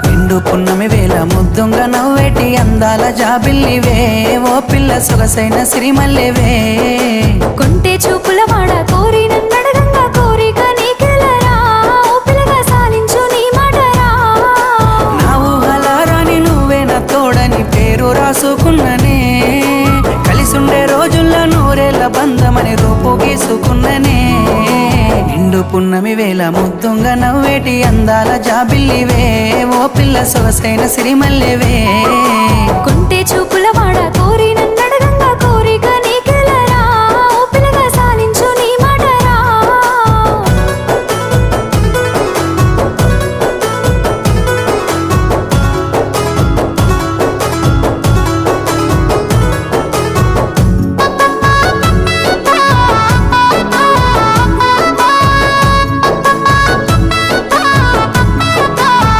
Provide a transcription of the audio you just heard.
నిండు పున్నమి వేళ ముద్దుంగ నవ్వేటి అందాల జాబిల్లివే ఓ పిల్ల సొగసైన సిరిమల్లెవే కొంటే చూపుల వాడ కోరి నన్నడగంగా కోరిక నీకెలరా ఓ పిల్లగా సాలించు నీ మాటరా నా ఊహలారాని నువ్వే నా తోడని పేరు రాసుకున్ననే కలిసుండే రోజుల్లో నూరేళ్ల బంధమని రూపు గీసుకున్ననే నిండు పున్నమి వేళ ముద్దుంగ నవ్వేటి అందాల జాబిల్లివే ఓ పిల్ల సొగసైన సిరిమల్లెవే కొంటే చూపు